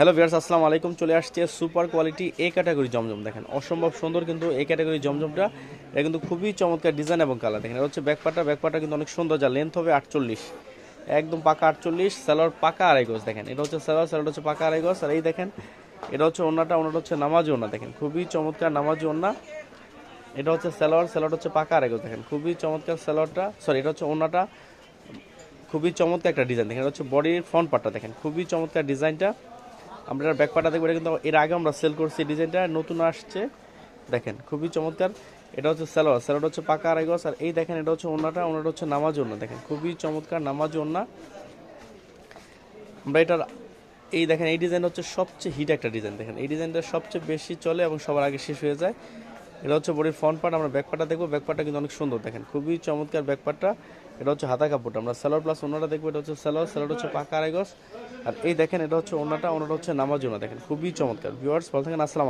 Hello viewers, আসসালামু আলাইকুম। চলে আসছে সুপার কোয়ালিটি এ ক্যাটাগরি জমজম। দেখেন অসম্ভব সুন্দর কিন্তু এই ক্যাটাগরি জমজমটা। এটা কিন্তু খুবই চমৎকার ডিজাইন এবং কালার। দেখেন এটা হচ্ছে ব্যাকপার্টটা কিন্তু অনেক সুন্দর, যা লেন্থ হবে 48, একদম পাকা 48। সালোয়ার পাকা আড়াই গজ। দেখেন এটা হচ্ছে সালোয়ার হচ্ছে পাকা আড়াই গজ। আর এই দেখেন এটা হচ্ছে ওড়নাটা হচ্ছে নামাজি ওড়না। দেখেন খুবই চমৎকার নামাজি ওড়না। এটা হচ্ছে সালোয়ার হচ্ছে পাকা আড়াই গজ। দেখেন খুবই চমৎকার সালোয়ারটা, সরি এটা হচ্ছে ওড়নাটা। খুবই চমৎকার একটা ডিজাইন। দেখেন এটা হচ্ছে বডির ফ্রন্ট পার্টটা। দেখেন খুবই চমৎকার ডিজাইনটা। আমরা ব্যাক পার্টটা দেখবো, এটা কিন্তু এর আগে আমরা সেল করছি, ডিজাইনটা নতুন আসছে। দেখেন খুবই চমৎকার। এটা হচ্ছে সালোয়ার হচ্ছে পাকা আড়াই গজ। আর এই দেখেন এটা হচ্ছে ওড়নাটা হচ্ছে নামাজ ওড়না। দেখেন খুবই চমৎকার নামাজ ওড়না। আমরা এটার এই দেখেন এই ডিজাইন হচ্ছে সবচেয়ে হিট একটা ডিজাইন। দেখেন এই ডিজাইনটা সবচেয়ে বেশি চলে এবং সবার আগে শেষ হয়ে যায়। এটা হচ্ছে বডির ফ্রন্ট পার্ট। আমরা ব্যাক পার্টটা দেখবো, ব্যাক পার্টটা কিন্তু অনেক সুন্দর। দেখেন খুবই চমৎকার ব্যাক পার্টটা। এটা হচ্ছে হাতা কাপড়টা। আমরা সালোয়ার প্লাস ওড়নাটা দেখবো। এটা হচ্ছে সালোয়ার হচ্ছে পাকা আড়াই গজ। আর এই দেখেন এটা হচ্ছে ওড়নাটা হচ্ছে নামাজ ওড়না। দেখেন খুবই চমৎকার। ভিউয়ার্স ভালো থাকেন, আসসালামু আলাইকুম।